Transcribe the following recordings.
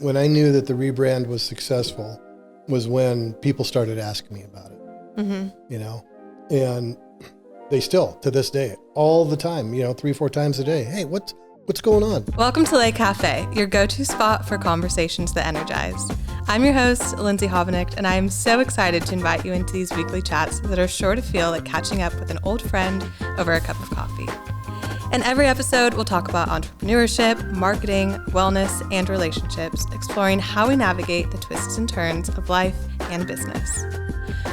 when I knew that the rebrand was successful was when people started asking me about it, you know, and they still, to this day, all the time, 3-4 times a day. Hey, what's going on? Welcome to Lake Cafe, your go-to spot for conversations that energize. I'm your host, Lindsay Habenicht, and I am so excited to invite you into these weekly chats that are sure to feel like catching up with an old friend over a cup of coffee. In every episode, we'll talk about entrepreneurship, marketing, wellness, and relationships, exploring how we navigate the twists and turns of life and business.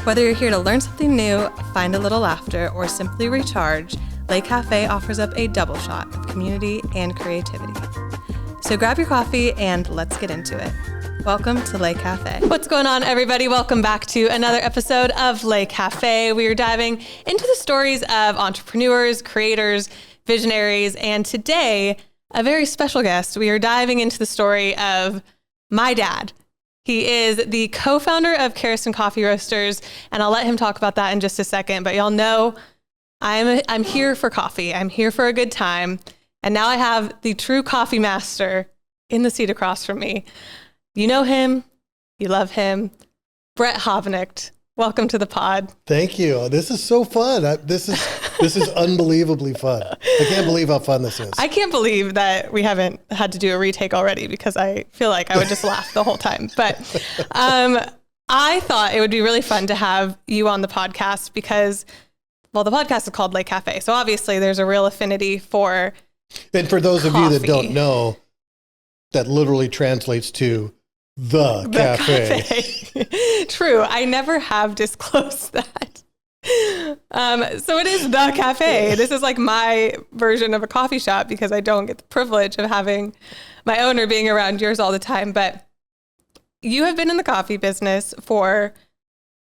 Whether you're here to learn something new, find a little laughter, or simply recharge, Lake Cafe offers up a double shot of community and creativity. So grab your coffee and let's get into it. Welcome to Lake Cafe. What's going on, everybody? Welcome back to another episode of Lake Cafe. We are diving into the stories of entrepreneurs, creators, visionaries, and today, a very special guest. We are diving into the story of my dad. He is the co-founder of Kerriston Coffee Roasters, and I'll let him talk about that in just a second. But y'all know I'm here for coffee. I'm here for a good time. And now I have the true coffee master in the seat across from me. You know him. You love him. Brett Habenicht. Welcome to the pod. Thank you. This is so fun. This is unbelievably fun. I can't believe how fun this is. I can't believe that we haven't had to do a retake already because I feel like I would just laugh the whole time. But I thought it would be really fun to have you on the podcast because, well, the podcast is called Lake Cafe. So obviously there's a real affinity for And for those coffee. of you that don't know, that literally translates to the cafe. True. I never have disclosed that. So it is the cafe. This is like my version of a coffee shop because I don't get the privilege of having my owner being around yours all the time. But you have been in the coffee business for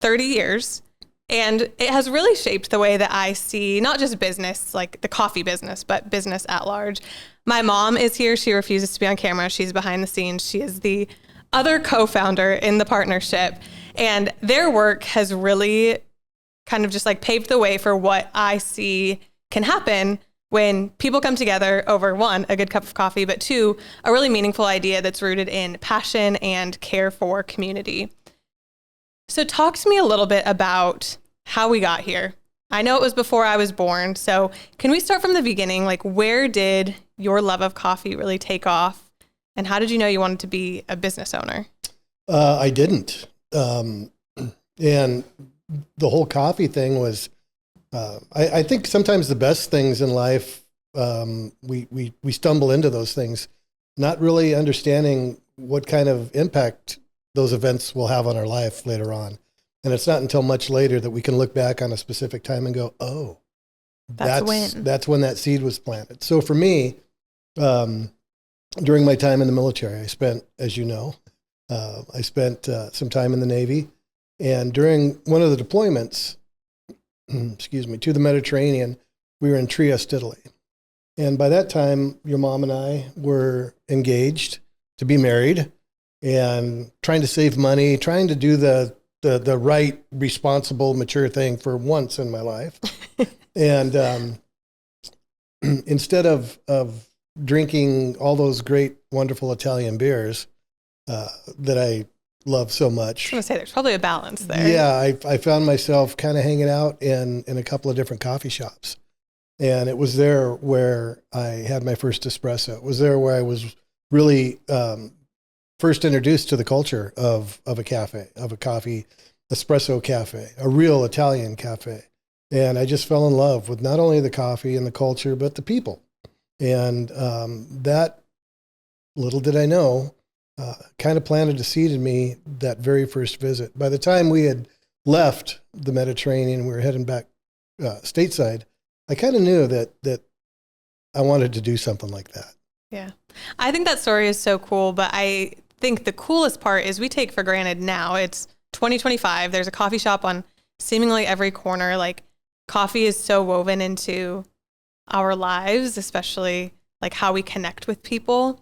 30 years. And it has really shaped the way that I see not just business, like the coffee business, but business at large. My mom is here. She refuses to be on camera. She's behind the scenes. She is the other co-founder in the partnership. And their work has really kind of just like paved the way for what I see can happen when people come together over, one, a good cup of coffee, but two, a really meaningful idea that's rooted in passion and care for community. So talk to me a little bit about how we got here. I know it was before I was born. So can we start from the beginning? Like, where did your love of coffee really take off? And how did you know you wanted to be a business owner? I didn't. And the whole coffee thing was, I think sometimes the best things in life, we stumble into those things, not really understanding what kind of impact those events will have on our life later on. And it's not until much later that we can look back on a specific time and go, oh, that's when that seed was planted. So for me, during my time in the military, I spent, as you know, some time in the Navy. And during one of the deployments, to the Mediterranean, we were in Trieste, Italy. And by that time, your mom and I were engaged to be married and trying to save money, trying to do the right, responsible, mature thing for once in my life. And instead of drinking all those great, wonderful Italian beers that I love so much. I was going to say, there's probably a balance there. Yeah, I found myself kind of hanging out in a couple of different coffee shops. And it was there where I had my first espresso. It was there where I was really first introduced to the culture of a cafe, of a coffee, espresso cafe, a real Italian cafe. And I just fell in love with not only the coffee and the culture, but the people. And that, little did I know, kind of planted a seed in me that very first visit. By the time we had left the Mediterranean, we were heading back stateside, I kind of knew that I wanted to do something like that. Yeah. I think that story is so cool, but I think the coolest part is we take for granted now. It's 2025. There's a coffee shop on seemingly every corner. Like, coffee is so woven into our lives, especially like how we connect with people.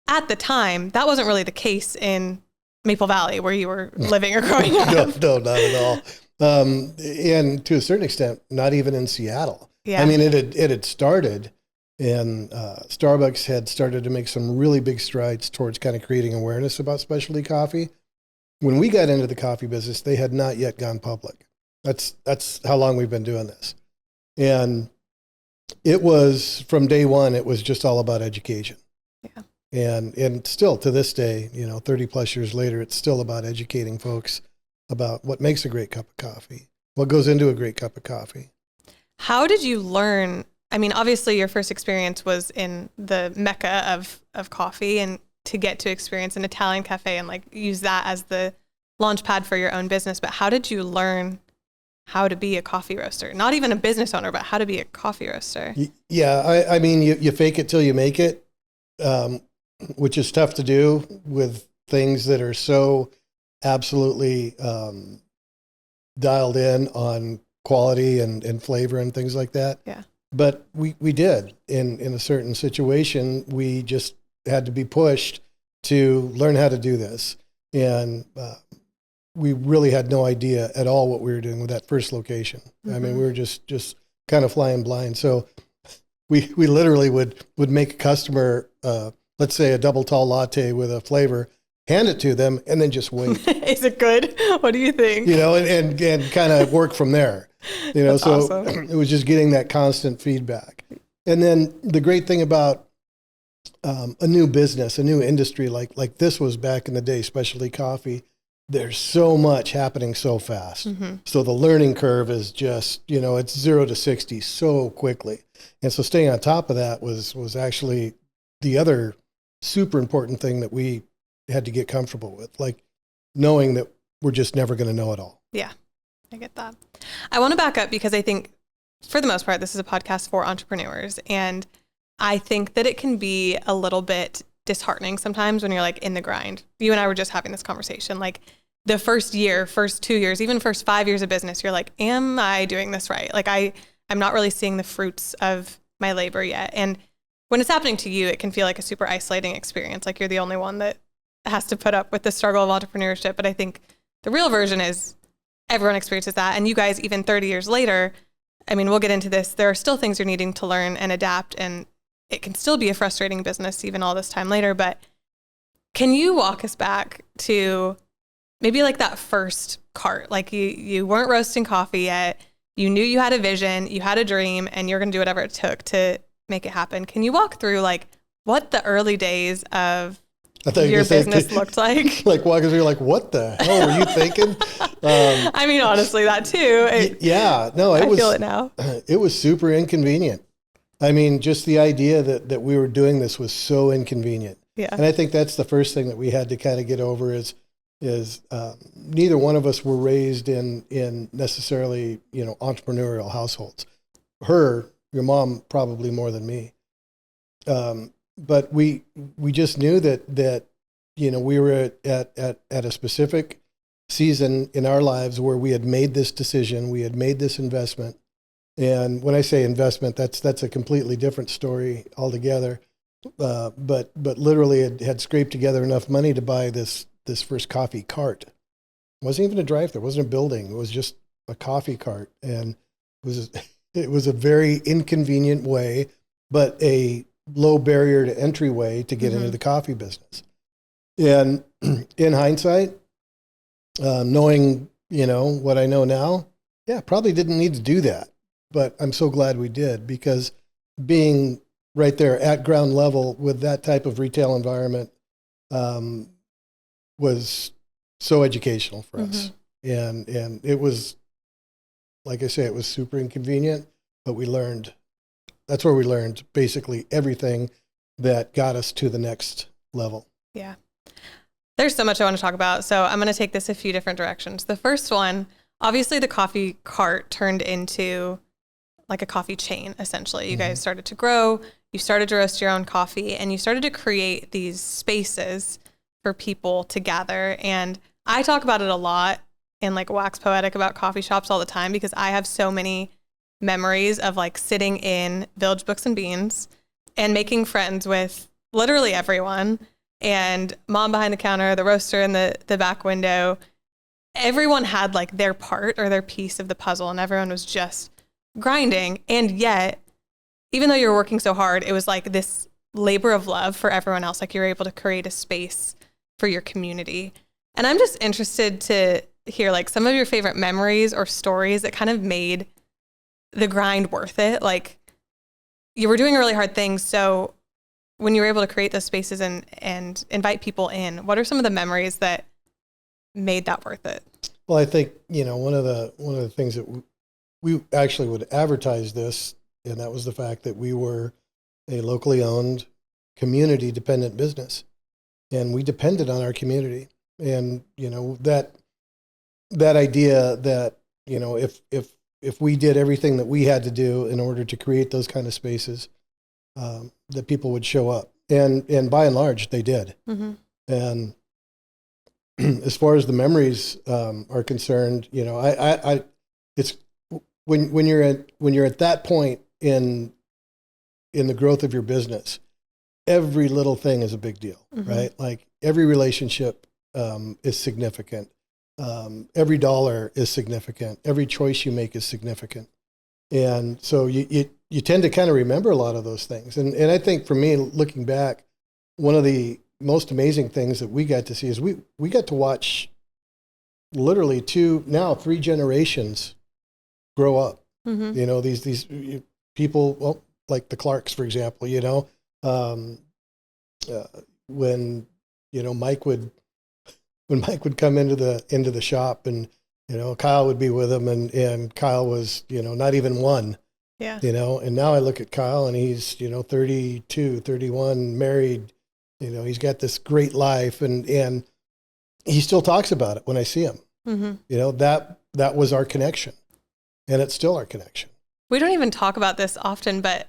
At the time, that wasn't really the case in Maple Valley where you were living or growing up. No, not at all. And to a certain extent, not even in Seattle. Yeah. I mean, it had started, And Starbucks had started to make some really big strides towards kind of creating awareness about specialty coffee. When we got into the coffee business, they had not yet gone public. That's how long we've been doing this. And it was, from day one, it was just all about education. Yeah. And still to this day, 30 plus years later, it's still about educating folks about what makes a great cup of coffee, what goes into a great cup of coffee. How did you learn? I mean, obviously your first experience was in the mecca of coffee, and to get to experience an Italian cafe and like use that as the launch pad for your own business. But how did you learn how to be a coffee roaster? Not even a business owner, but how to be a coffee roaster. Yeah. I mean, you fake it till you make it, which is tough to do with things that are so absolutely dialed in on quality and flavor and things like that. Yeah. But we did in a certain situation. We just had to be pushed to learn how to do this. And we really had no idea at all what we were doing with that first location. Mm-hmm. I mean, we were just kind of flying blind. So we literally would make a customer, let's say a double tall latte with a flavor, hand it to them, and then just wait. Is it good? What do you think? And kind of work from there. That's so awesome. It was just getting that constant feedback. And then the great thing about a new business, a new industry like this was back in the day, specialty coffee, there's so much happening so fast. Mm-hmm. So the learning curve is just, it's 0 to 60 so quickly. And so staying on top of that was actually the other super important thing that we had to get comfortable with, like knowing that we're just never going to know it all. Yeah, I get that. I want to back up because I think for the most part, this is a podcast for entrepreneurs. And I think that it can be a little bit disheartening sometimes when you're like in the grind. You and I were just having this conversation, like the first year, first 2 years, even first 5 years of business, you're like, am I doing this right? Like I'm not really seeing the fruits of my labor yet. And when it's happening to you, it can feel like a super isolating experience. Like you're the only one that has to put up with the struggle of entrepreneurship. But I think the real version is everyone experiences that. And you guys, even 30 years later, I mean, we'll get into this. There are still things you're needing to learn and adapt. And it can still be a frustrating business even all this time later. But can you walk us back to maybe like that first cart? Like you weren't roasting coffee yet. You knew you had a vision, you had a dream, and you're going to do whatever it took to make it happen. Can you walk through like what the early days of your business looked like? Like walking through, like, what the hell were you thinking? I mean, honestly, that too. I feel it now. It was super inconvenient. I mean, just the idea that we were doing this was so inconvenient. Yeah. And I think that's the first thing that we had to kind of get over is neither one of us were raised in necessarily, entrepreneurial households. Your mom, probably more than me. But we just knew that we were at a specific season in our lives where we had made this decision, we had made this investment. And when I say investment, that's a completely different story altogether. But literally had scraped together enough money to buy this first coffee cart. It wasn't even a drive-thru, it wasn't a building, it was just a coffee cart. And it was a very inconvenient way, but a low barrier to entry way to get into the coffee business. And in hindsight, knowing, what I know now, probably didn't need to do that. But I'm so glad we did, because being right there at ground level with that type of retail environment was so educational for us. And it was, like I say, it was super inconvenient, but we learned. That's where we learned basically everything that got us to the next level. Yeah. There's so much I want to talk about. So I'm going to take this a few different directions. The first one, obviously the coffee cart turned into like a coffee chain, essentially. You guys started to grow, you started to roast your own coffee, and you started to create these spaces for people to gather. And I talk about it a lot and like wax poetic about coffee shops all the time, because I have so many memories of like sitting in Village Books and Beans and making friends with literally everyone, and mom behind the counter, the roaster in the back window. Everyone had like their part or their piece of the puzzle, and everyone was just grinding. And yet even though you're working so hard, it was like this labor of love for everyone else. Like you're able to create a space for your community. And I'm just interested to hear like some of your favorite memories or stories that kind of made the grind worth it. Like you were doing a really hard thing. So when you were able to create those spaces and invite people in, what are some of the memories that made that worth it? Well, I think, one of the things that we actually would advertise this, and that was the fact that we were a locally owned, community dependent business, and we depended on our community. And that idea that if we did everything that we had to do in order to create those kind of spaces, that people would show up, and by and large they did. Mm-hmm. And as far as the memories are concerned, it's when you're at that point in the growth of your business, every little thing is a big deal, mm-hmm. right? Like every relationship is significant. Every dollar is significant. Every choice you make is significant. And so you tend to kind of remember a lot of those things. And I think for me, looking back, one of the most amazing things that we got to see is we got to watch literally 3 generations grow up. Mm-hmm. These people, well, like the Clarks, for example, when Mike would come into the shop, and Kyle would be with him, and Kyle was not even 1. Yeah. And now I look at Kyle, and he's 32, 31, married. He's got this great life, and he still talks about it when I see him. Mm-hmm. That was our connection, and it's still our connection. We don't even talk about this often, but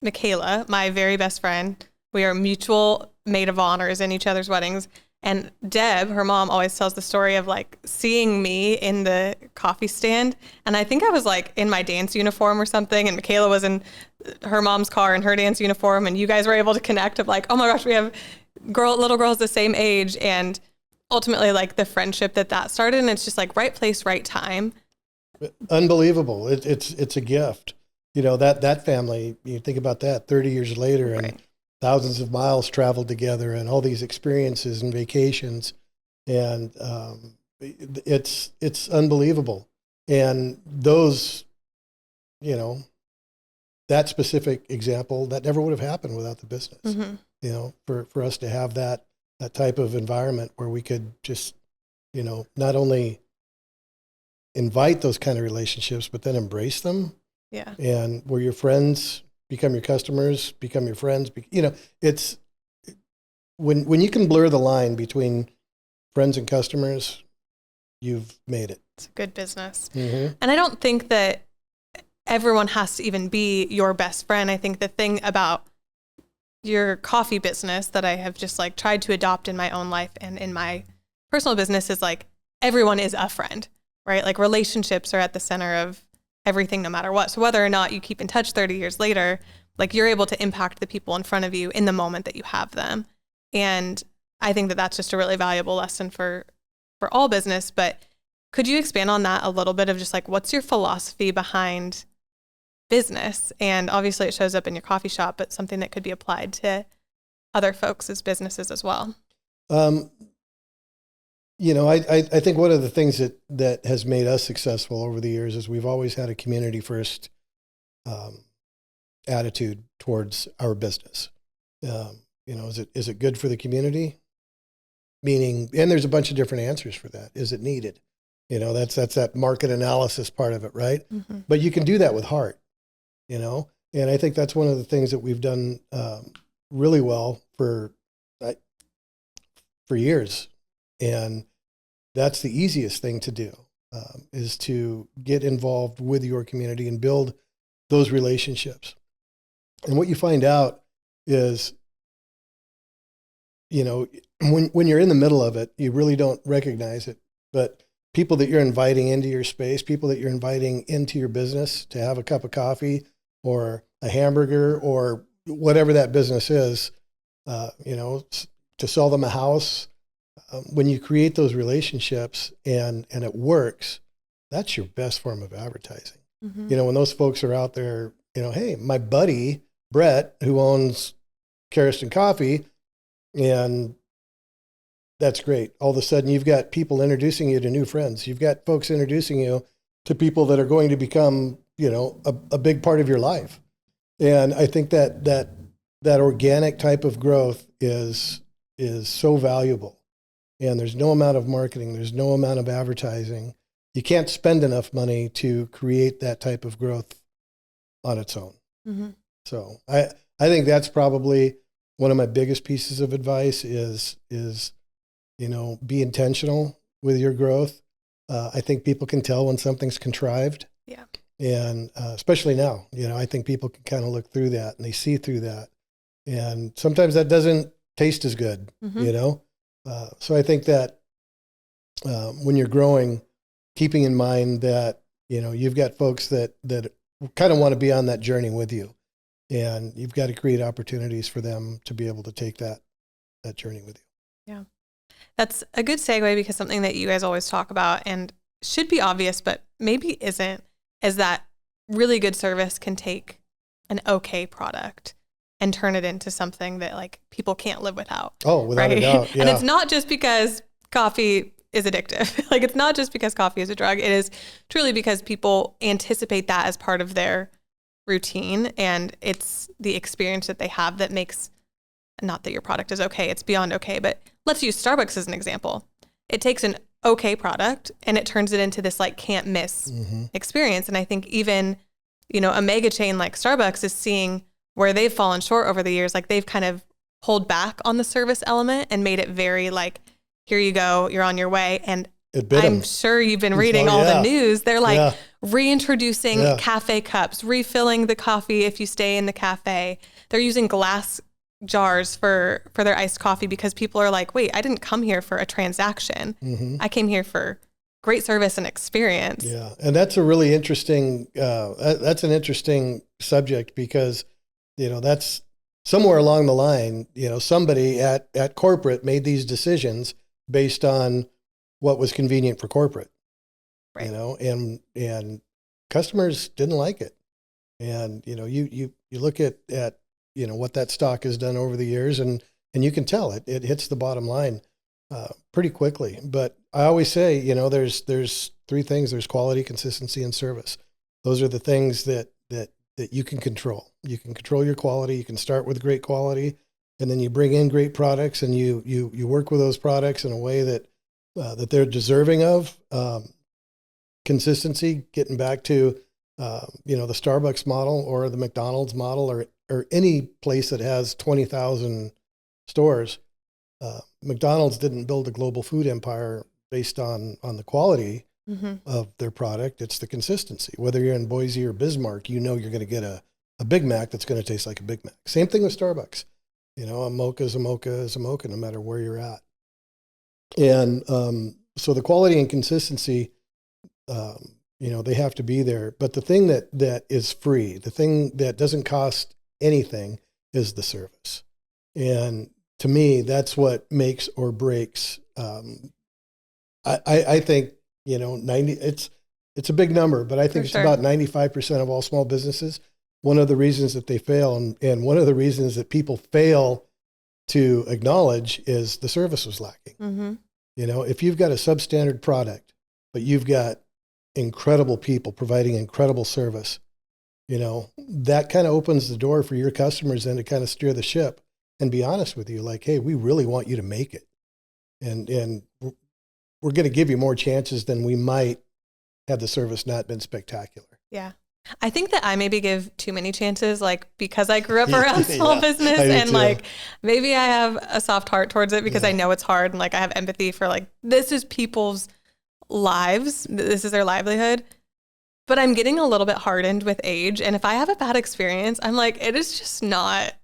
Michaela, my very best friend, we are mutual maid of honors in each other's weddings. And Deb, her mom, always tells the story of like seeing me in the coffee stand. And I think I was like in my dance uniform or something. And Michaela was in her mom's car in her dance uniform. And you guys were able to connect of like, oh my gosh, we have little girls the same age. And ultimately like the friendship that started. And it's just like right place, right time. Unbelievable. It's a gift. That family, you think about that 30 years later, right. And thousands of miles traveled together, and all these experiences and vacations, and it's unbelievable. And those, that specific example, that never would have happened without the business. Mm-hmm. For us to have that type of environment where we could just, not only invite those kind of relationships, but then embrace them. Yeah. And where your friends become your customers, become your friends. It's when you can blur the line between friends and customers, you've made it. It's a good business. Mm-hmm. And I don't think that everyone has to even be your best friend. I think the thing about your coffee business that I have just like tried to adopt in my own life and in my personal business is like everyone is a friend, right? Like relationships are at the center of everything, no matter what. So whether or not you keep in touch 30 years later, like you're able to impact the people in front of you in the moment that you have them. And I think that that's just a really valuable lesson for all business. But could you expand on that a little bit of just like, what's your philosophy behind business? And obviously it shows up in your coffee shop, but something that could be applied to other folks' businesses as well. I think one of the things that has made us successful over the years is we've always had a community first attitude towards our business. Is it good for the community? Meaning, and there's a bunch of different answers for that. Is it needed? That's that market analysis part of it, right? Mm-hmm. But you can do that with heart, and I think that's one of the things that we've done really well for years. And that's the easiest thing to do, is to get involved with your community and build those relationships. And what you find out is, when you're in the middle of it, you really don't recognize it. But people that you're inviting into your space, people that you're inviting into your business to have a cup of coffee or a hamburger or whatever that business is, to sell them a house. When you create those relationships and it works, that's your best form of advertising. Mm-hmm. When those folks are out there, hey, my buddy Brett, who owns Kerriston Coffee, and that's great. All of a sudden, you've got people introducing you to new friends. You've got folks introducing you to people that are going to become, a big part of your life. And I think that organic type of growth is so valuable. And there's no amount of marketing. There's no amount of advertising. You can't spend enough money to create that type of growth on its own. Mm-hmm. So I think that's probably one of my biggest pieces of advice is be intentional with your growth. I think people can tell when something's contrived. Yeah. And especially now, I think people can kind of look through that and they see through that. And sometimes that doesn't taste as good, mm-hmm. So I think that when you're growing, keeping in mind that, you've got folks that kind of want to be on that journey with you. And you've got to create opportunities for them to be able to take that journey with you. Yeah. That's a good segue, because something that you guys always talk about and should be obvious, but maybe isn't, is that really good service can take an okay product and turn it into something that like people can't live without. Oh, without a doubt. Yeah. And it's not just because coffee is addictive. Like, it's not just because coffee is a drug. It is truly because people anticipate that as part of their routine, and it's the experience that they have that makes, not that your product is okay, it's beyond okay, but let's use Starbucks as an example. It takes an okay product and it turns it into this like can't miss mm-hmm. experience. And I think even, a mega chain like Starbucks is seeing where they've fallen short over the years. Like, they've kind of pulled back on the service element and made it very like, here you go, you're on your way. And I'm sure you've been reading all the news. They're like reintroducing cafe cups, refilling the coffee if you stay in the cafe. They're using glass jars for their iced coffee because people are like, wait, I didn't come here for a transaction. Mm-hmm. I came here for great service and experience. Yeah. And that's a really interesting, that's an interesting subject because, that's somewhere along the line, somebody at corporate made these decisions based on what was convenient for corporate, right. And customers didn't like it. And, you look at what that stock has done over the years and you can tell it hits the bottom line pretty quickly. But I always say, there's three things. There's quality, consistency, and service. Those are the things that you can control. You can control your quality. You can start with great quality, and then you bring in great products and you work with those products in a way that they're deserving of. Consistency, getting back to, the Starbucks model or the McDonald's model or any place that has 20,000 stores. McDonald's didn't build a global food empire based on the quality mm-hmm. of their product. It's the consistency. Whether you're in Boise or Bismarck, you're going to get a Big Mac that's going to taste like a Big Mac. Same thing with Starbucks. A mocha is a mocha is a mocha, no matter where you're at. And so the quality and consistency, they have to be there. But the thing that is free, the thing that doesn't cost anything is the service. And to me, that's what makes or breaks. I think, 90, it's a big number, but I think it's about 95% of all small businesses. One of the reasons that they fail and one of the reasons that people fail to acknowledge is the service was lacking. Mm-hmm. If you've got a substandard product, but you've got incredible people providing incredible service, that kind of opens the door for your customers then to kind of steer the ship and be honest with you, like, hey, we really want you to make it. And we're going to give you more chances than we might had the service not been spectacular. Yeah. I think that I maybe give too many chances, like because I grew up around small business and like maybe I have a soft heart towards it because I know it's hard and like I have empathy for like, this is people's lives. This is their livelihood. But I'm getting a little bit hardened with age. And if I have a bad experience, I'm like, it is just not,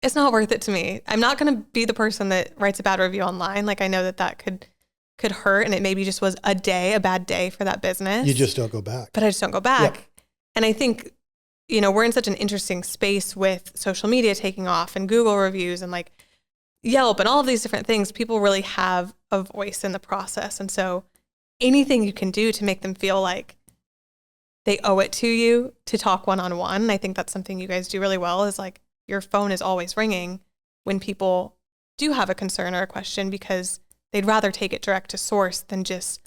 it's not worth it to me. I'm not going to be the person that writes a bad review online. Like I know that could hurt and it maybe just was a bad day for that business. You just don't go back. But I just don't go back. Yep. And I think, we're in such an interesting space with social media taking off and Google reviews and like Yelp and all of these different things. People really have a voice in the process. And so anything you can do to make them feel like they owe it to you to talk one-on-one. I think that's something you guys do really well, is like your phone is always ringing when people do have a concern or a question, because they'd rather take it direct to source than just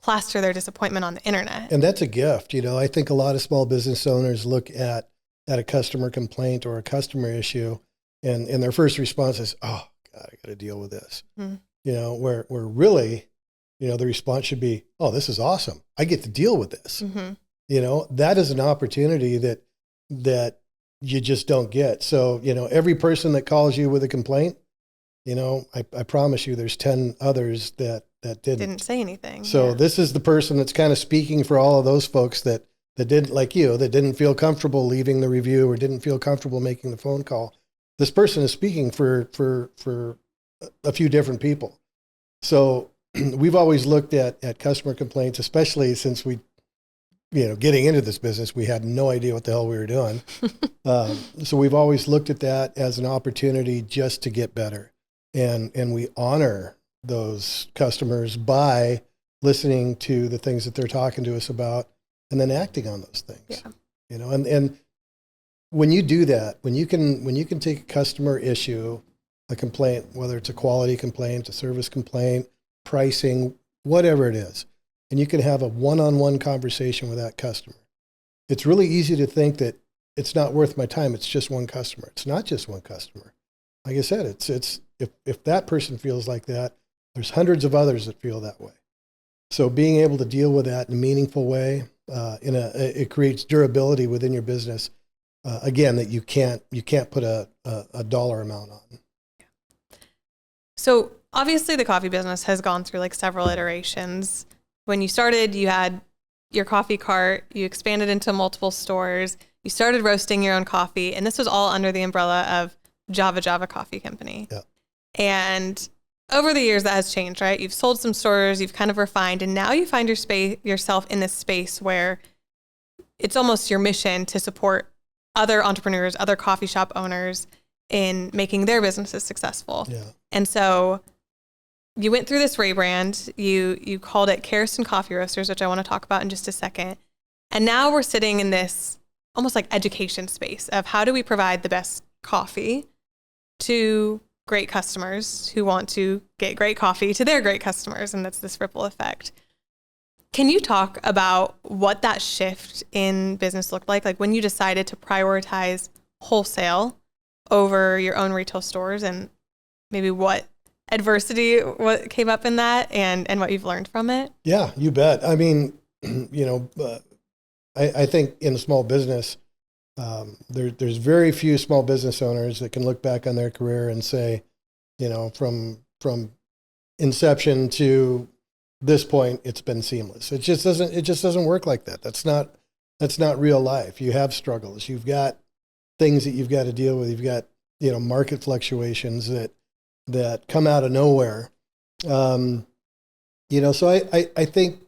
plaster their disappointment on the internet. And that's a gift. I think a lot of small business owners look at a customer complaint or a customer issue, and their first response is, oh God, I got to deal with this. Mm-hmm. Where really, the response should be, oh, this is awesome. I get to deal with this. Mm-hmm. That is an opportunity that you just don't get. So, every person that calls you with a complaint, I promise you there's 10 others that didn't say anything. So this is the person that's kind of speaking for all of those folks that didn't, like you, that didn't feel comfortable leaving the review or didn't feel comfortable making the phone call. This person is speaking for a few different people. So we've always looked at customer complaints, especially since we, getting into this business, we had no idea what the hell we were doing. So we've always looked at that as an opportunity just to get better. And we honor those customers by listening to the things that they're talking to us about and then acting on those things. Yeah. And when you do that, when you can take a customer issue, a complaint, whether it's a quality complaint, a service complaint, pricing, whatever it is, and you can have a one-on-one conversation with that customer. It's really easy to think that it's not worth my time. It's just one customer. It's not just one customer. Like I said, it's if that person feels like that, there's hundreds of others that feel that way. So being able to deal with that in a meaningful way, it creates durability within your business. Again, that you can't put a dollar amount on. So obviously the coffee business has gone through like several iterations. When you started, you had your coffee cart, you expanded into multiple stores, you started roasting your own coffee, and this was all under the umbrella of Java Coffee Company. Yeah. And over the years that has changed, right? You've sold some stores, you've kind of refined, and now you find yourself in this space where it's almost your mission to support other entrepreneurs, other coffee shop owners in making their businesses successful. Yeah. And so you went through this rebrand, you called it Kerriston Coffee Roasters, which I want to talk about in just a second. And now we're sitting in this almost like education space of how do we provide the best coffee to great customers who want to get great coffee to their great customers. And that's this ripple effect. Can you talk about what that shift in business looked like? Like when you decided to prioritize wholesale over your own retail stores, and maybe what came up in that and what you've learned from it? Yeah, you bet. I mean, I think in a small business, there's very few small business owners that can look back on their career and say, from inception to this point, it's been seamless. It just doesn't work like that. That's not real life. You have struggles. You've got things that you've got to deal with. You've got, market fluctuations that come out of nowhere. So I think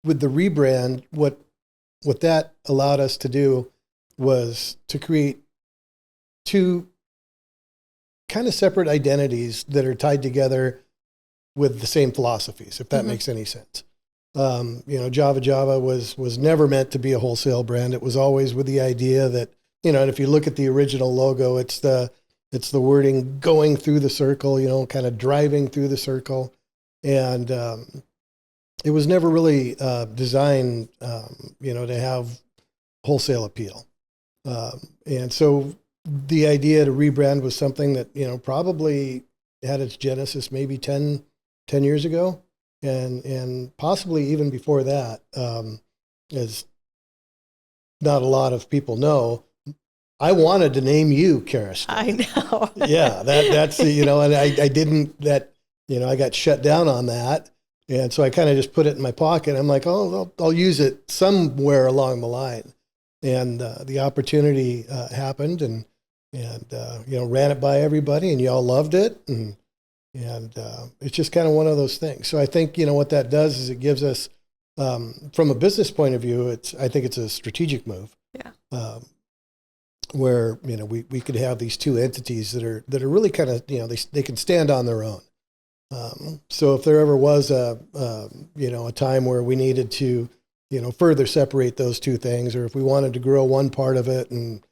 with the rebrand, what that allowed us to do was to create two kind of separate identities that are tied together with the same philosophies, if that mm-hmm. makes any sense. Java was never meant to be a wholesale brand. It was always with the idea that, and if you look at the original logo, it's the wording going through the circle, kind of driving through the circle. And it was never really designed, to have wholesale appeal. And so the idea to rebrand was something that, probably had its genesis maybe 10 years ago. And possibly even before that, as not a lot of people know, I wanted to name you Kerriston. I know. Yeah, that's and I didn't. I got shut down on that, and so I kind of just put it in my pocket. I'm like, oh, I'll use it somewhere along the line, and the opportunity happened, and ran it by everybody, and y'all loved it, and it's just kind of one of those things. So I think what that does is it gives us, from a business point of view, I think it's a strategic move. Yeah. Where we could have these two entities that are really kind of they can stand on their own. So if there ever was a time where we needed to further separate those two things, or if we wanted to grow one part of it and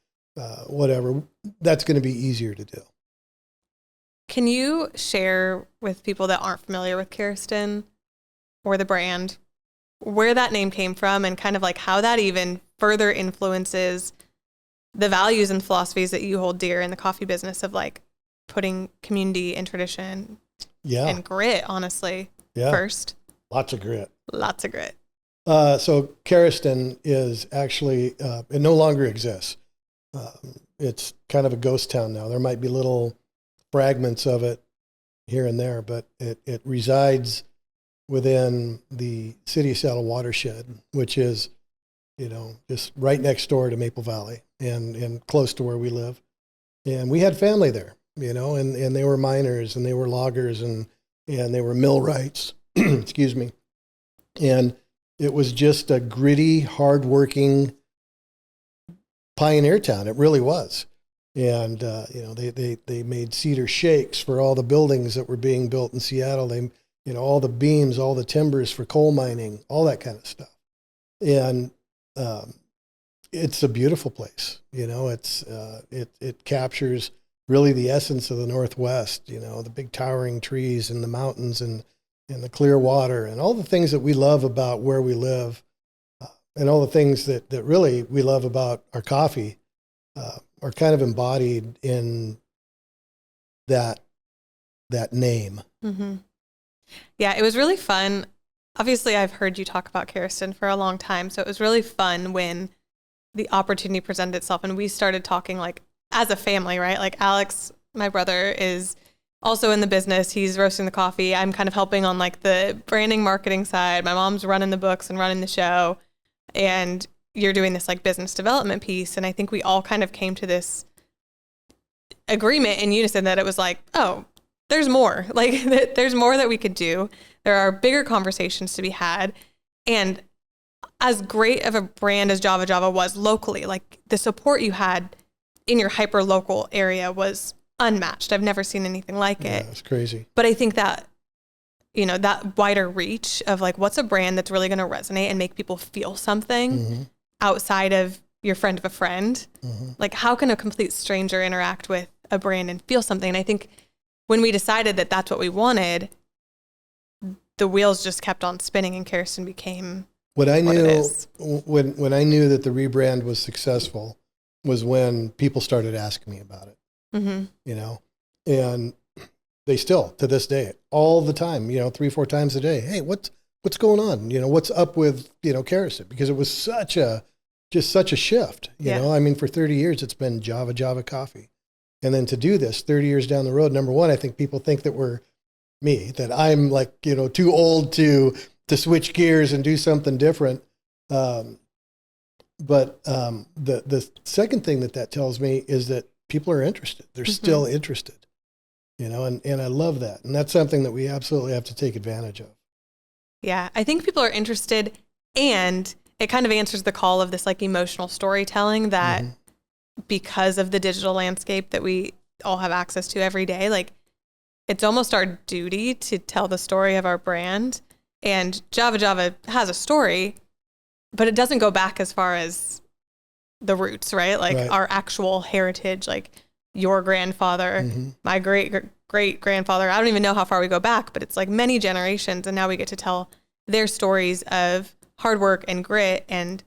whatever, that's going to be easier to do. Can you share with people that aren't familiar with Kerriston or the brand, where that name came from and kind of like how that even further influences the values and philosophies that you hold dear in the coffee business of like putting community and tradition and grit, honestly, first? Lots of grit. Lots of grit. So Kerriston is actually, it no longer exists. It's kind of a ghost town now. There might be little fragments of it here and there, but it resides within the City of Seattle watershed, which is, just right next door to Maple Valley and close to where we live. And we had family there, and they were miners and they were loggers and they were millwrights, excuse me. And it was just a gritty, hardworking pioneer town. It really was. And, they made cedar shakes for all the buildings that were being built in Seattle. They, all the beams, all the timbers for coal mining, all that kind of stuff. And it's a beautiful place. It captures really the essence of the Northwest, the big towering trees and the mountains and the clear water and all the things that we love about where we live, and all the things that really we love about our coffee are kind of embodied in that name. Mm-hmm. Yeah, it was really fun. Obviously, I've heard you talk about Kerriston for a long time, so it was really fun when the opportunity presented itself and we started talking like as a family, right? Like Alex, my brother, is also in the business. He's roasting the coffee. I'm kind of helping on like the branding marketing side. My mom's running the books and running the show. And you're doing this like business development piece. And I think we all kind of came to this agreement in unison that it was like, oh, there's more. Like there's more that we could do. There are bigger conversations to be had. And as great of a brand as Java Java was locally, like the support you had in your hyper local area was unmatched. I've never seen anything like it. It's crazy. But I think that, that wider reach of like, what's a brand that's really going to resonate and make people feel something outside of your friend of a friend? Like, how can a complete stranger interact with a brand and feel something? And I think when we decided that that's what we wanted, the wheels just kept on spinning and Kerriston became what I knew. What it is. When I knew that the rebrand was successful was when people started asking me about it. And they still, to this day, all the time, 3-4 times a day, hey, what's going on? What's up with, Kerriston? Because it was such a shift, I mean, for 30 years, it's been Java coffee. And then to do this 30 years down the road, number one, I think people think that that I'm like, too old to switch gears and do something different. But the second thing that tells me is that people are interested. They're still interested, and I love that. And that's something that we absolutely have to take advantage of. Yeah, I think people are interested, and it kind of answers the call of this like emotional storytelling that because of the digital landscape that we all have access to every day, like it's almost our duty to tell the story of our brand. And Java Java has a story, but it doesn't go back as far as the roots, right? Like our actual heritage, like your grandfather, my great grandfather. I don't even know how far we go back, but it's like many generations. And now we get to tell their stories of hard work and grit and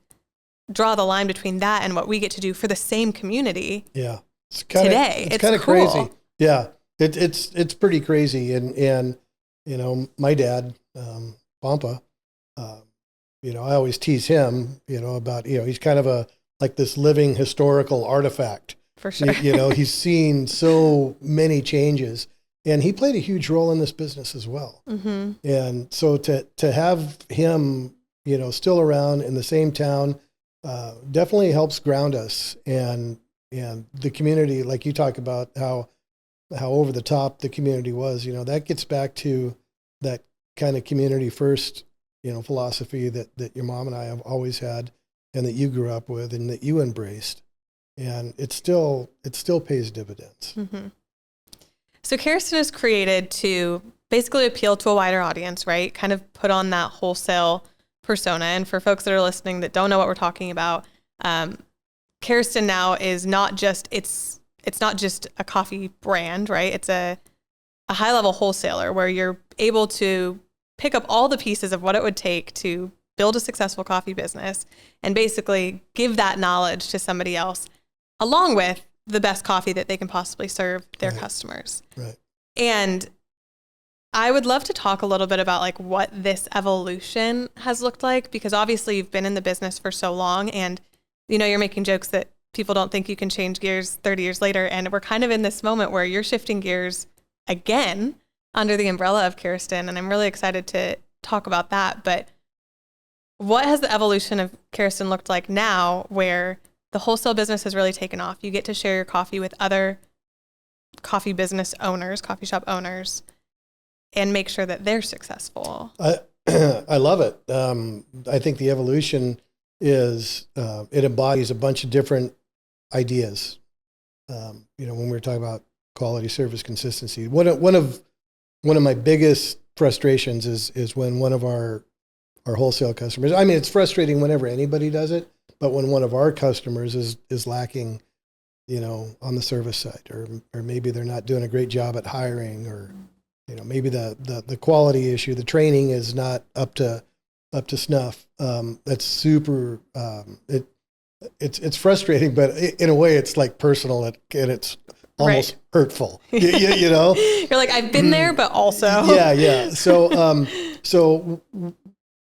draw the line between that and what we get to do for the same community. Yeah. It's kind of cool. Crazy. Yeah. It's pretty crazy. And my dad, Pampa, I always tease him, about, he's kind of like this living historical artifact. For sure. He's seen so many changes, and he played a huge role in this business as well. And so to have him, still around in the same town, definitely helps ground us, and the community, like you talk about how over the top the community was, that gets back to that kind of community first, philosophy that your mom and I have always had, and that you grew up with and that you embraced. And it still pays dividends. So Kerriston is created to basically appeal to a wider audience, right? Kind of put on that wholesale persona. And for folks that are listening that don't know what we're talking about, Kerriston now is not just, it's not just a coffee brand, right? It's a high level wholesaler where you're able to pick up all the pieces of what it would take to build a successful coffee business and basically give that knowledge to somebody else, along with the best coffee that they can possibly serve their customers. Right. And I would love to talk a little bit about like what this evolution has looked like, because obviously you've been in the business for so long, and you know, you're making jokes that people don't think you can change gears 30 years later. And we're kind of in this moment where you're shifting gears again under the umbrella of Kerriston. And I'm really excited to talk about that. But what has the evolution of Kerriston looked like now, where the wholesale business has really taken off? You get to share your coffee with other coffee business owners, coffee shop owners, and make sure that they're successful. I love it. I think the evolution is, it embodies a bunch of different ideas. You know, when we were talking about quality, service, consistency, one of my biggest frustrations is when one of our wholesale customers, I mean, it's frustrating whenever anybody does it, but when one of our customers is lacking, you know, on the service side, or maybe they're not doing a great job at hiring, or, you know, maybe the quality issue, the training is not up to snuff. That's super, it's frustrating, but in a way it's like personal, and it's almost hurtful. You know, you're like, I've been there, but also. Yeah. So,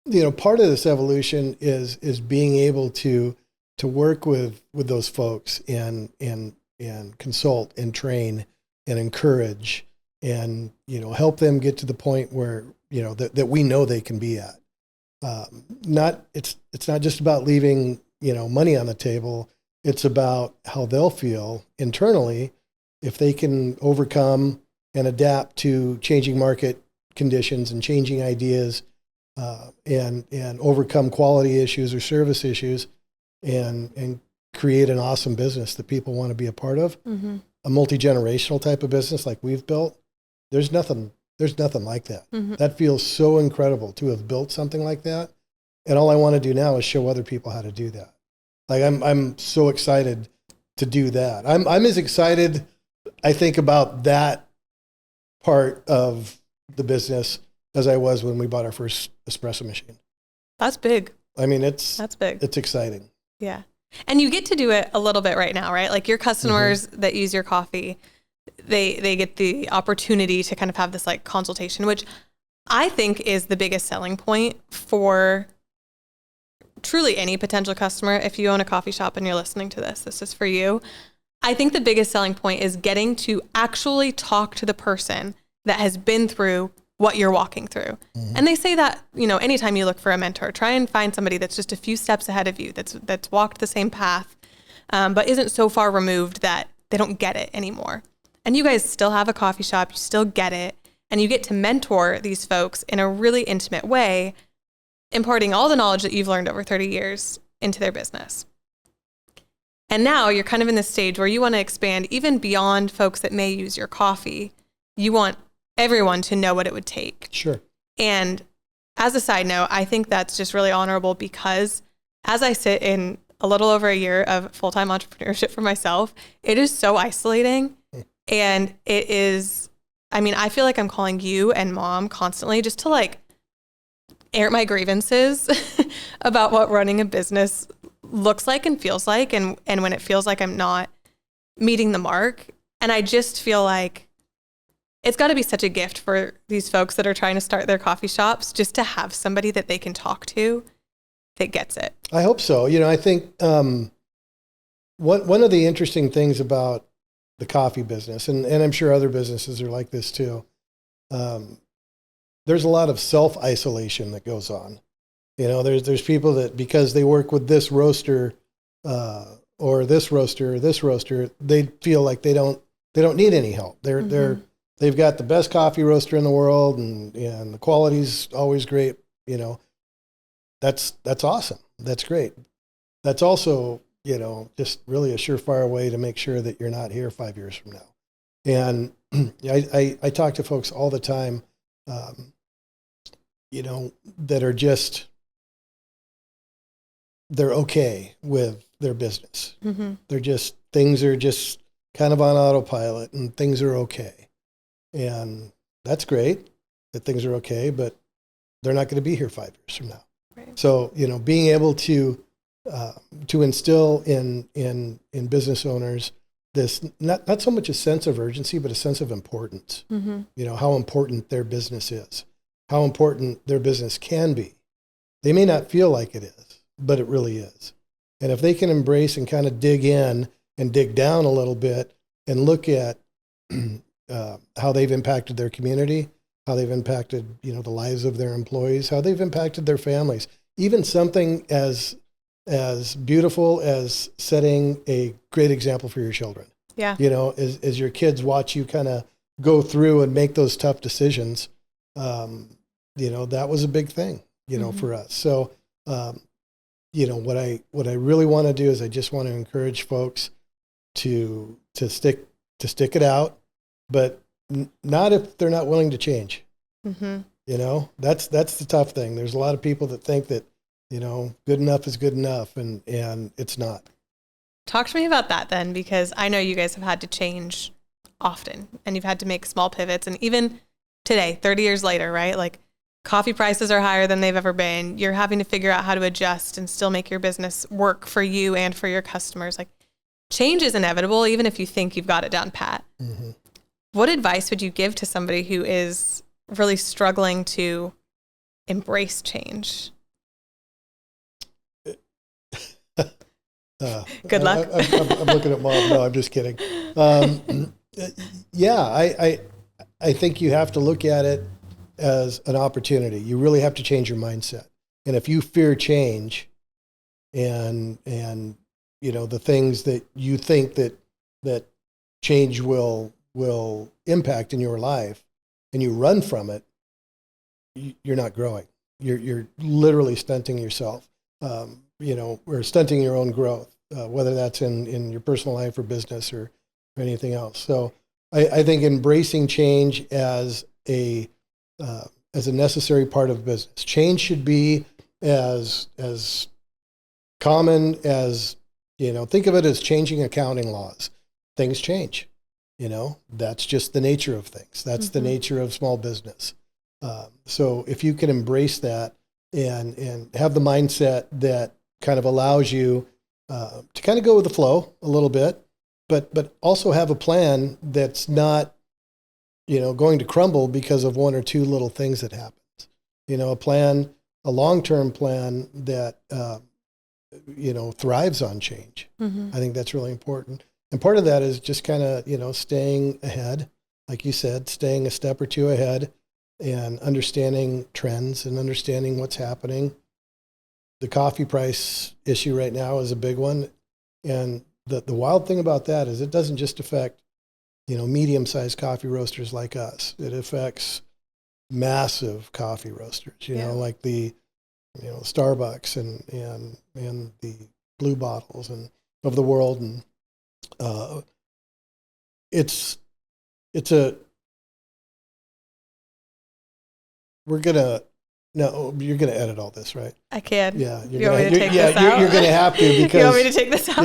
you know, part of this evolution is being able to work with those folks and consult and train and encourage and, you know, help them get to the point where, you know, that we know they can be at. It's not just about leaving, you know, money on the table. It's about how they'll feel internally if they can overcome and adapt to changing market conditions and changing ideas, and overcome quality issues or service issues, and create an awesome business that people want to be a part of. Mm-hmm. A multi-generational type of business like we've built. There's nothing like that. Mm-hmm. That feels so incredible to have built something like that. And all I want to do now is show other people how to do that. Like I'm so excited to do that. I'm as excited, I think, about that part of the business as I was when we bought our first espresso machine. That's big. I mean, that's big. It's exciting. Yeah. And you get to do it a little bit right now, right? Like your customers mm-hmm. that use your coffee, they get the opportunity to kind of have this like consultation, which I think is the biggest selling point for truly any potential customer. If you own a coffee shop and you're listening to this is for you. I think the biggest selling point is getting to actually talk to the person that has been through what you're walking through. Mm-hmm. And they say that, you know, anytime you look for a mentor, try and find somebody that's just a few steps ahead of you, that's walked the same path, but isn't so far removed that they don't get it anymore. And you guys still have a coffee shop, you still get it, and you get to mentor these folks in a really intimate way, imparting all the knowledge that you've learned over 30 years into their business. And now you're kind of in this stage where you want to expand even beyond folks that may use your coffee. You want everyone to know what it would take. Sure. And as a side note, I think that's just really honorable, because as I sit in a little over a year of full-time entrepreneurship for myself, it is so isolating. And it is, I mean, I feel like I'm calling you and mom constantly just to like air my grievances about what running a business looks like and feels like, and when it feels like I'm not meeting the mark. And I just feel like it's got to be such a gift for these folks that are trying to start their coffee shops, just to have somebody that they can talk to that gets it. I hope so. You know, I think one of the interesting things about the coffee business, and I'm sure other businesses are like this too, there's a lot of self-isolation that goes on. You know, there's people that, because they work with this roaster or this roaster or this roaster, they feel like they don't need any help. They've got the best coffee roaster in the world, and the quality's always great. You know, that's awesome. That's great. That's also, you know, just really a surefire way to make sure that you're not here 5 years from now. And I talk to folks all the time, you know, that are just they're okay with their business. Things are just kind of on autopilot, and things are okay. And that's great that things are okay, but they're not going to be here 5 years from now. Right. So, being able to instill in business owners this, not so much a sense of urgency, but a sense of importance. How important their business is, how important their business can be. They may not feel like it is, but it really is. And if they can embrace and kind of dig in and dig down a little bit and look at how they've impacted their community, how they've impacted, the lives of their employees, how they've impacted their families, even something as beautiful as setting a great example for your children. Yeah. As your kids watch you kind of go through and make those tough decisions, that was a big thing, for us. So, what I really want to do is I just want to encourage folks to stick it out, but not if they're not willing to change. That's the tough thing. There's a lot of people that think that, good enough is good enough, and it's not. Talk to me about that then, because I know you guys have had to change often, and you've had to make small pivots. And even today, 30 years later, right? Like, coffee prices are higher than they've ever been. You're having to figure out how to adjust and still make your business work for you and for your customers. Like, change is inevitable, even if you think you've got it down pat. What advice would you give to somebody who is really struggling to embrace change? Good luck. I'm looking at Mom. No, I'm just kidding. I think you have to look at it as an opportunity. You really have to change your mindset. And if you fear change and the things that you think that change will impact in your life, and you run from it, you're not growing. You're literally stunting yourself, or stunting your own growth, whether that's in your personal life or business or anything else. So I think embracing change as a necessary part of business. Change should be as common as, think of it as changing accounting laws. Things change. That's just the nature of things. That's the nature of small business. So if you can embrace that and have the mindset that kind of allows you to kind of go with the flow a little bit, but also have a plan that's not, going to crumble because of one or two little things that happens. A long-term plan that, thrives on change. I think that's really important. And part of that is just kind of, staying ahead, like you said, staying a step or two ahead and understanding trends and understanding what's happening. The coffee price issue right now is a big one. And the wild thing about that is it doesn't just affect, medium-sized coffee roasters like us. It affects massive coffee roasters, like the, Starbucks and the Blue Bottles and of the world. And you're gonna edit all this, right? I can. Yeah, you want me to take this out? You're gonna have to, because you want me to take this out?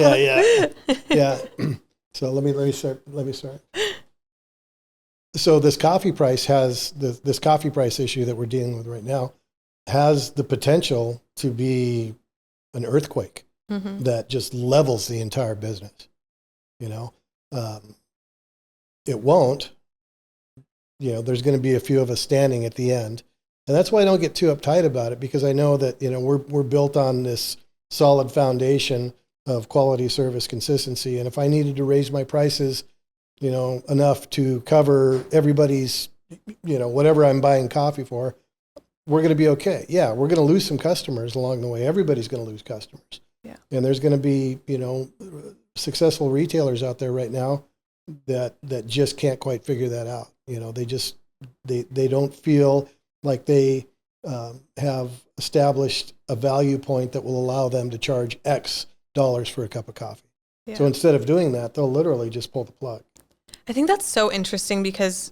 Yeah. So let me start. So this coffee price issue that we're dealing with right now has the potential to be an earthquake that just levels the entire business. It won't. There's going to be a few of us standing at the end. And that's why I don't get too uptight about it, because I know that, we're built on this solid foundation of quality, service, consistency. And if I needed to raise my prices, enough to cover everybody's, whatever I'm buying coffee for, we're going to be okay. Yeah, we're going to lose some customers along the way. Everybody's going to lose customers. Yeah. And there's going to be, successful retailers out there right now that just can't quite figure that out. They don't feel like they have established a value point that will allow them to charge X dollars for a cup of coffee. Yeah. So instead of doing that, they'll literally just pull the plug. I think that's so interesting because,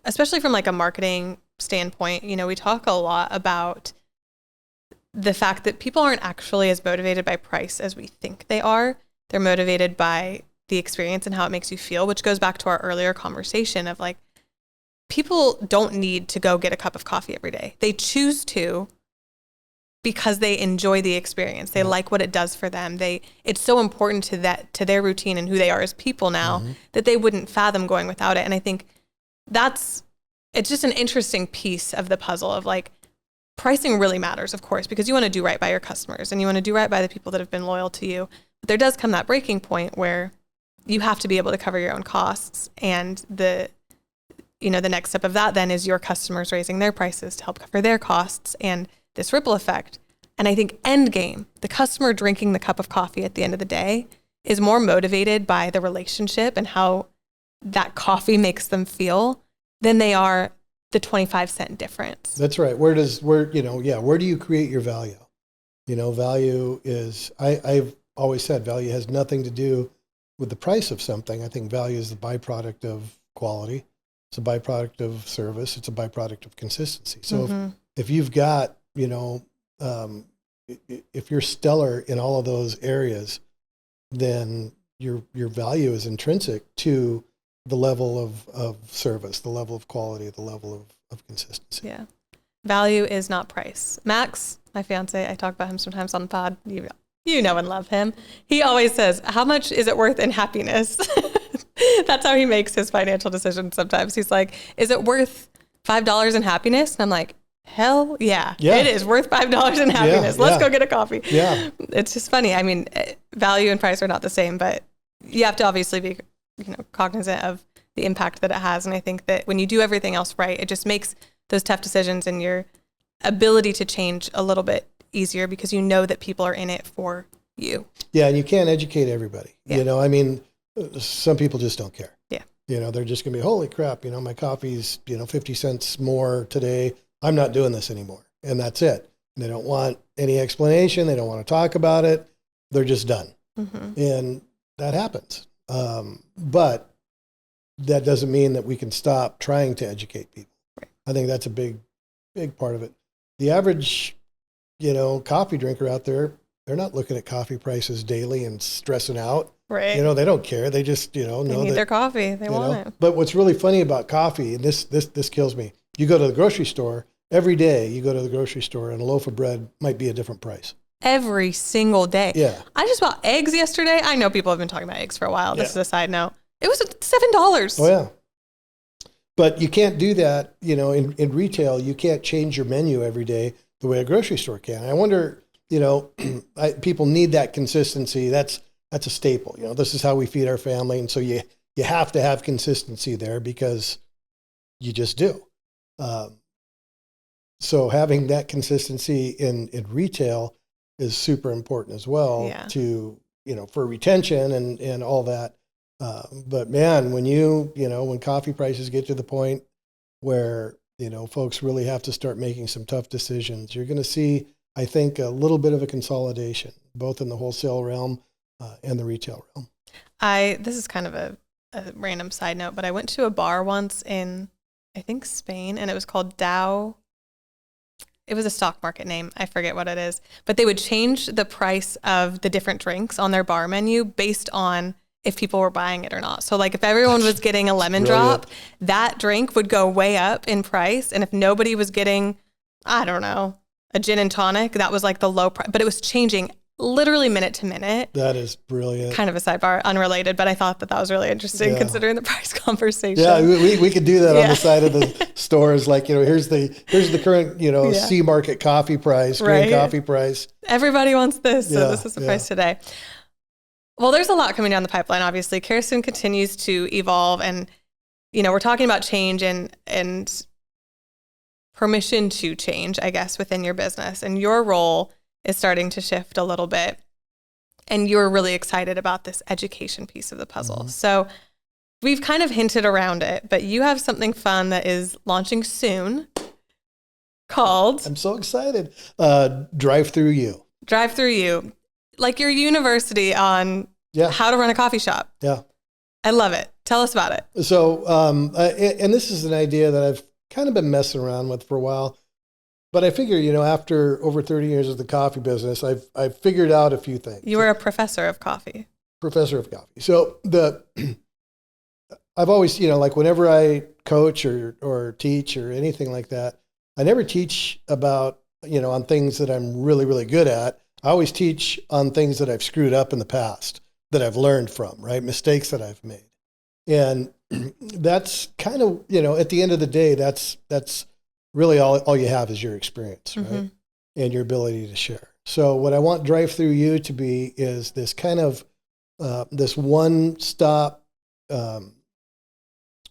especially from like a marketing standpoint, we talk a lot about the fact that people aren't actually as motivated by price as we think they are. They're motivated by the experience and how it makes you feel, which goes back to our earlier conversation of like, people don't need to go get a cup of coffee every day. They choose to because they enjoy the experience. They like what it does for them. It's so important to their routine and who they are as people now that they wouldn't fathom going without it. And I think it's just an interesting piece of the puzzle of like, pricing really matters, of course, because you want to do right by your customers and you want to do right by the people that have been loyal to you. But there does come that breaking point where you have to be able to cover your own costs. And the next step of that then is your customers raising their prices to help cover their costs and this ripple effect. And I think end game, the customer drinking the cup of coffee at the end of the day is more motivated by the relationship and how that coffee makes them feel than they are the 25-cent difference. That's right. Where do you create your value? Value is, I've always said value has nothing to do with the price of something. I think value is the byproduct of quality. It's a byproduct of service. It's a byproduct of consistency. So if you've got, if you're stellar in all of those areas, then your value is intrinsic to the level of service, the level of quality, the level of consistency. Yeah. Value is not price. Max, my fiance, I talk about him sometimes on the pod. You know and love him. He always says, how much is it worth in happiness? That's how he makes his financial decisions sometimes. He's like, is it worth $5 in happiness? And I'm like, hell yeah. It is worth $5 in happiness. Let's go get a coffee. Yeah. It's just funny. I mean, value and price are not the same, but you have to obviously be cognizant of the impact that it has. And I think that when you do everything else right, it just makes those tough decisions and your ability to change a little bit easier because you know that people are in it for you. Yeah, and you can't educate everybody. Yeah. Some people just don't care. Yeah. They're just going to be, holy crap, my coffee's, 50 cents more today. I'm not doing this anymore. And that's it. And they don't want any explanation. They don't want to talk about it. They're just done. And that happens. But that doesn't mean that we can stop trying to educate people. Right. I think that's a big, big part of it. The average, coffee drinker out there, they're not looking at coffee prices daily and stressing out. Right. They don't care. They just, they need their coffee. They want it. But what's really funny about coffee, and this kills me. You go to the grocery store, every day you go to the grocery store and a loaf of bread might be a different price. Every single day. Yeah. I just bought eggs yesterday. I know people have been talking about eggs for a while. This is a side note. It was $7. Oh, yeah. But you can't do that, in retail. You can't change your menu every day the way a grocery store can. I wonder, people need that consistency. That's a staple. This is how we feed our family. And so you have to have consistency there because you just do. So having that consistency in retail is super important as well to, for retention and all that. But man, when coffee prices get to the point where, folks really have to start making some tough decisions, you're going to see, I think, a little bit of a consolidation, both in the wholesale realm and the retail realm. This is kind of a random side note, but I went to a bar once in, I think, Spain, and it was called Dow. It was a stock market name. I forget what it is, but they would change the price of the different drinks on their bar menu based on if people were buying it or not. So like if everyone was getting a lemon drop, that drink would go way up in price. And if nobody was getting, I don't know, a gin and tonic, that was like the low price, but it was changing literally minute to minute. That is brilliant. Kind of a sidebar, unrelated, but I thought that was really interesting considering the price conversation. Yeah, we could do that on the side of the stores. Like, here's the current, C market coffee price, green coffee price. Everybody wants this. So this is the price today. Well, there's a lot coming down the pipeline, obviously. Kerriston continues to evolve and, we're talking about change and permission to change, I guess, within your business. And your role is starting to shift a little bit. And you're really excited about this education piece of the puzzle. Mm-hmm. So we've kind of hinted around it, but you have something fun that is launching soon called... I'm so excited. Drive Through You. Drive Through You. Like your university on how to run a coffee shop. Yeah. I love it. Tell us about it. So, and this is an idea that I've kind of been messing around with for a while. But I figure, after over 30 years of the coffee business, I've figured out a few things. You were a professor of coffee. Professor of coffee. So I've always, like whenever I coach or teach or anything like that, I never teach about, on things that I'm really, really good at. I always teach on things that I've screwed up in the past that I've learned from, right? Mistakes that I've made. And that's kind of, at the end of the day, that's really all you have is your experience, right? And your ability to share. So what I want Drive Through You to be is this kind of, this one-stop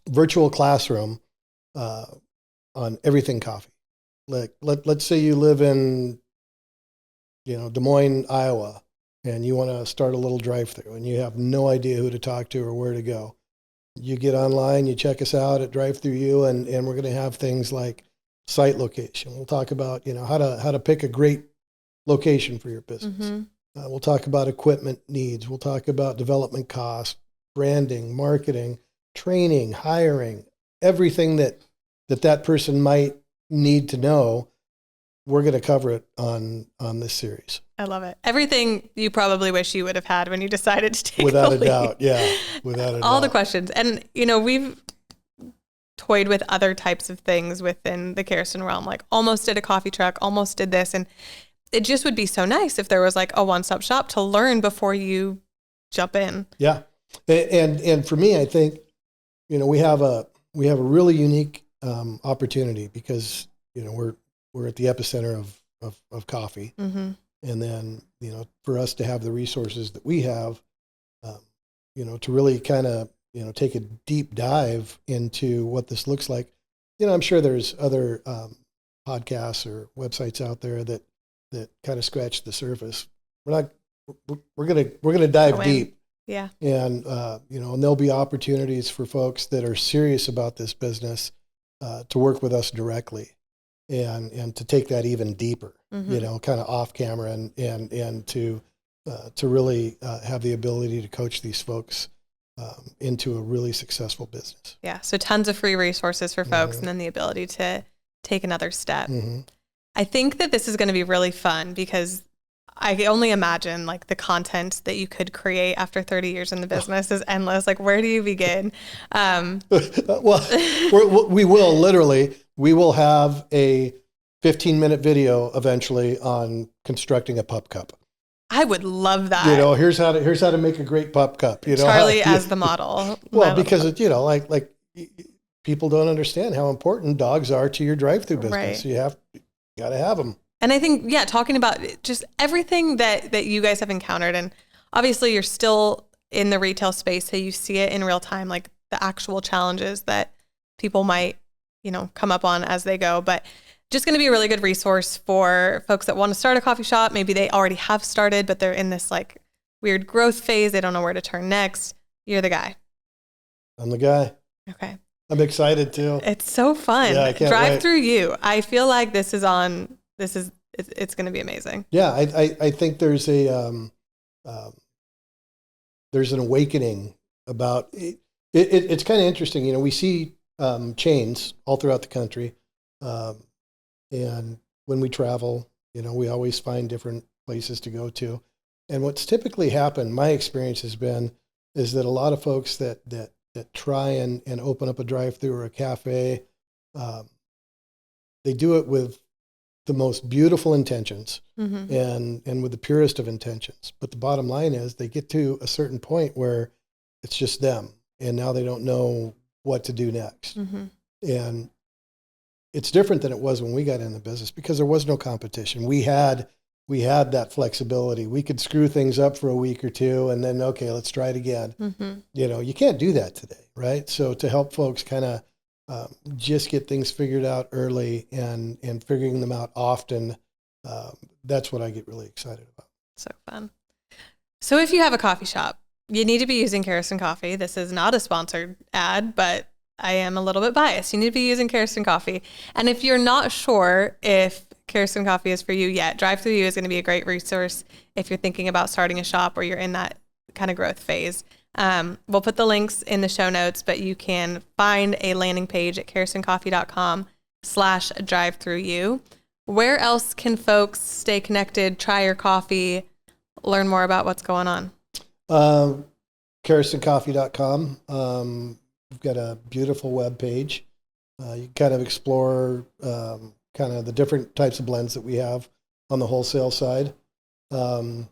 virtual classroom on everything coffee. Like let's say you live in Des Moines, Iowa, and you want to start a little drive-through and you have no idea who to talk to or where to go. You get online, you check us out at Drive Through You, and we're going to have things like site location. We'll talk about how to pick a great location for your business. We'll talk about equipment needs. We'll talk about development costs, branding, marketing, training, hiring, everything that person might need to know. We're going to cover it on this series. I love it. Everything you probably wish you would have had when you decided to take without the a leap. doubt. Yeah, without a doubt. All the questions. And, we've toyed with other types of things within the Kerriston realm, like almost did a coffee truck, almost did this. And it just would be so nice if there was like a one-stop shop to learn before you jump in. Yeah. And for me, I think, we have a really unique opportunity because, we're at the epicenter of coffee. And then, for us to have the resources that we have, to really kind of, take a deep dive into what this looks like. I'm sure there's other podcasts or websites out there that kind of scratch the surface. We're gonna dive deep. Yeah. And, and there'll be opportunities for folks that are serious about this business to work with us directly and to take that even deeper, kind of off camera and to really have the ability to coach these folks into a really successful business. Yeah. So tons of free resources for folks and then the ability to take another step. I think that this is going to be really fun because I can only imagine like the content that you could create after 30 years in the business is endless. Like, where do you begin? Well, we will have a 15-minute video eventually on constructing a pup cup. I would love that. Here's how to make a great pup cup. Charlie as the model. Well, because it, like people don't understand how important dogs are to your drive-through business. Right. You got to have them. And I think, talking about just everything that you guys have encountered, and obviously you're still in the retail space, so you see it in real time, like the actual challenges that people might, come up on as they go. But just going to be a really good resource for folks that want to start a coffee shop. Maybe they already have started, but they're in this like weird growth phase. They don't know where to turn next. You're the guy. I'm the guy. Okay. I'm excited too. It's so fun. Yeah, I can't Drive wait. Through You. I feel like it's going to be amazing. Yeah, I think there's an awakening about it. It's kind of interesting. We see chains all throughout the country, and when we travel, we always find different places to go to. And what's typically happened, my experience has been, is that a lot of folks that try and open up a drive-through or a cafe, they do it with the most beautiful intentions and with the purest of intentions. But the bottom line is they get to a certain point where it's just them. And now they don't know what to do next. And it's different than it was when we got in the business because there was no competition. We had that flexibility. We could screw things up for a week or two and then, okay, let's try it again. You can't do that today, right? So to help folks kind of just get things figured out early and figuring them out often, that's what I get really excited about. So fun. So if you have a coffee shop, you need to be using Kerriston coffee. This is not a sponsored ad, but I am a little bit biased. You need to be using Kerriston coffee. And if you're not sure if Kerriston coffee is for you yet, Drive Through You is going to be a great resource if you're thinking about starting a shop or you're in that kind of growth phase. We'll put the links in the show notes, but you can find a landing page at kerristoncoffee.com/drive-through-you Where else can folks stay connected, try your coffee, learn more about what's going on? KerristonCoffee.com. We've got a beautiful web page. You can kind of explore kind of the different types of blends that we have on the wholesale side. And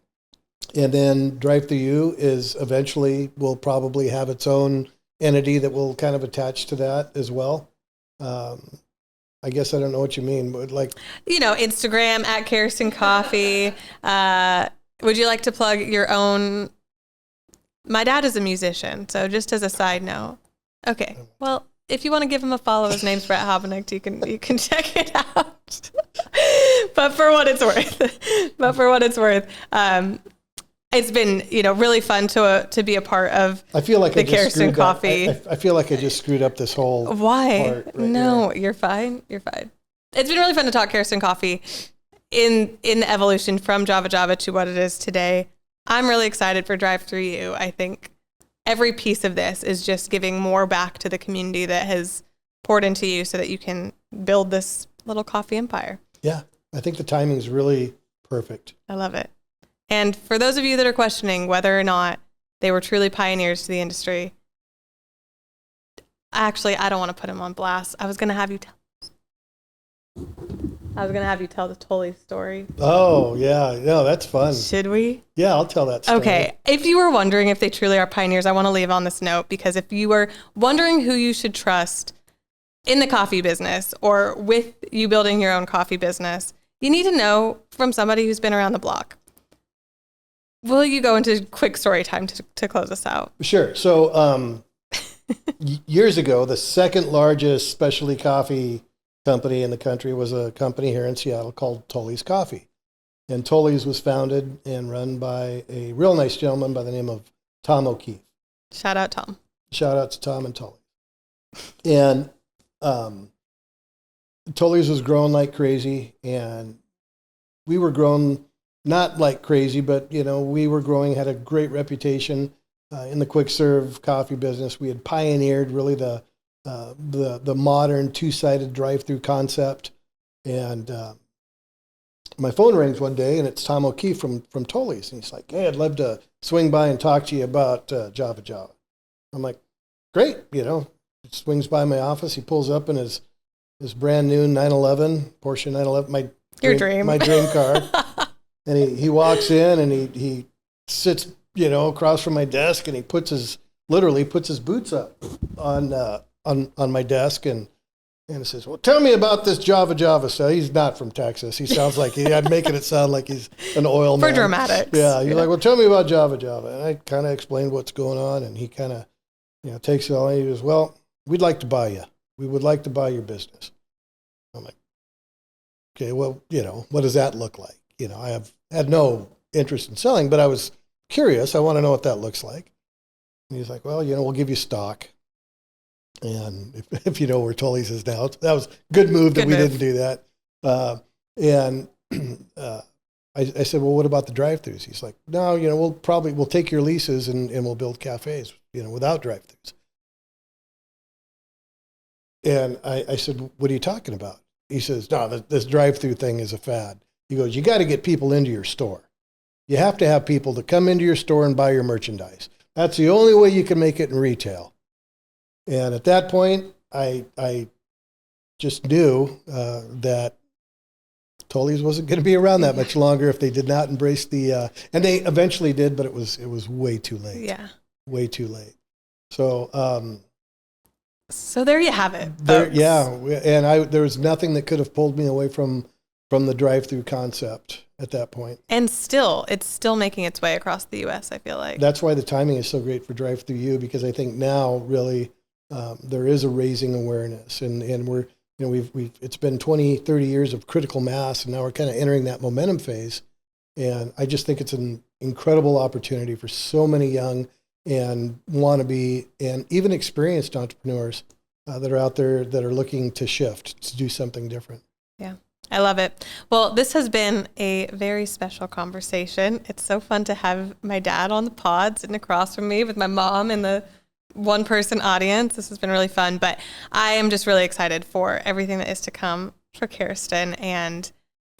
then Drive Through You is eventually will probably have its own entity that will kind of attach to that as well. I guess I don't know what you mean, but like, Instagram at Kerriston Coffee. Would you like to plug your own? My dad is a musician, so just as a side note. Okay, well, if you want to give him a follow, his name's Brett Habenicht. You can check it out. But for what it's worth, it's been really fun to be a part of. I feel like the Kerriston Coffee. I feel like I just screwed up this whole. Why? Part right No, here. You're fine. You're fine. It's been really fun to talk Kerriston Coffee in the evolution from Java Java to what it is today. I'm really excited for Drive Through You. I think every piece of this is just giving more back to the community that has poured into you so that you can build this little coffee empire. Yeah, I think the timing is really perfect. I love it. And for those of you that are questioning whether or not they were truly pioneers to the industry, actually, I don't want to put him on blast. I was going to have you tell the Tully story. Oh, yeah. No, that's fun. Should we? Yeah, I'll tell that story. Okay. If you were wondering if they truly are pioneers, I want to leave on this note, because if you were wondering who you should trust in the coffee business or with you building your own coffee business, you need to know from somebody who's been around the block. Will you go into quick story time to close us out? Sure. So years ago, the second largest specialty coffee company in the country was a company here in Seattle called Tully's Coffee. And Tully's was founded and run by a real nice gentleman by the name of Tom O'Keefe. Shout out, Tom. Shout out to Tom and Tully. And Tully's was growing like crazy, and we were growing not like crazy, but we were growing, had a great reputation in the quick serve coffee business. We had pioneered really the modern two-sided drive-through concept. And my phone rings one day, and it's Tom O'Keefe from Tully's, and he's like, "Hey, I'd love to swing by and talk to you about Java Java." I'm like, "Great," He swings by my office. He pulls up in his brand new 911 Porsche 911, my dream car. And he walks in, and he sits, across from my desk, and he literally puts his boots up on my desk, and he says, "Well, tell me about this Java Java stuff." He's not from Texas. He sounds like I'm making it sound like he's an oil man. For dramatics. Yeah. He's like, "Well, tell me about Java Java." And I kind of explained what's going on, and he kind of, takes it all, and he goes, "Well, we'd like to buy you. We would like to buy your business." I'm like, "Okay, well, what does that look like?" I had no interest in selling, but I was curious. I want to know what that looks like. And he's like, "Well, we'll give you stock." And if you know where Tully's is now, that was a good move that we didn't do that. I said, "Well, what about the drive-thrus?" He's like, "No, we'll take your leases and we'll build cafes, without drive-thrus." And I said, "What are you talking about?" He says, "No, this drive-through thing is a fad." He goes, "You got to get people into your store. You have to have people to come into your store and buy your merchandise. That's the only way you can make it in retail." And at that point, I just knew that Tully's wasn't going to be around that much longer if they did not embrace and they eventually did, but it was way too late. Yeah. Way too late. So, so there you have it. And there was nothing that could have pulled me away from the drive-through concept at that point. And it's still making its way across the U.S., I feel like. That's why the timing is so great for Drive Through You, because I think now really there is a raising awareness, and we're, it's been 20, 30 years of critical mass, and now we're kind of entering that momentum phase. And I just think it's an incredible opportunity for so many young and wannabe and even experienced entrepreneurs that are out there that are looking to shift, to do something different. Yeah. I love it. Well, this has been a very special conversation. It's so fun to have my dad on the pod sitting across from me with my mom in the one-person audience. This has been really fun, but I am just really excited for everything that is to come for Kerriston, and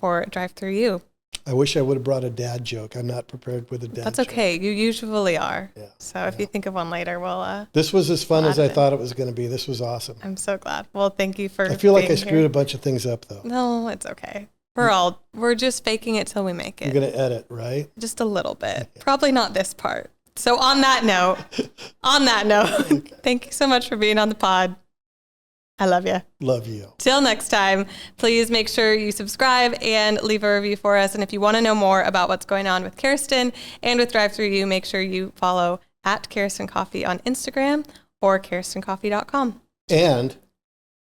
for Drive Through You. I wish I would have brought a dad joke. I'm not prepared with a dad That's joke. okay. You usually are. Yeah. So if you think of one later, we'll... This was as fun as I add it in. thought it was going to be. This was awesome. I'm so glad. Well, thank you for I feel like I being screwed here. a bunch of things up, though. No, it's okay. We're just faking it till we make it. You're going to edit, right? Just a little bit. Probably not this part. So on that note, thank you so much for being on the pod. I love you. Love you. Till next time, please make sure you subscribe and leave a review for us. And if you want to know more about what's going on with Kerriston and with Drive Through You, make sure you follow at Kerriston Coffee on Instagram or kerristoncoffee.com. And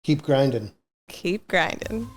keep grinding. Keep grinding.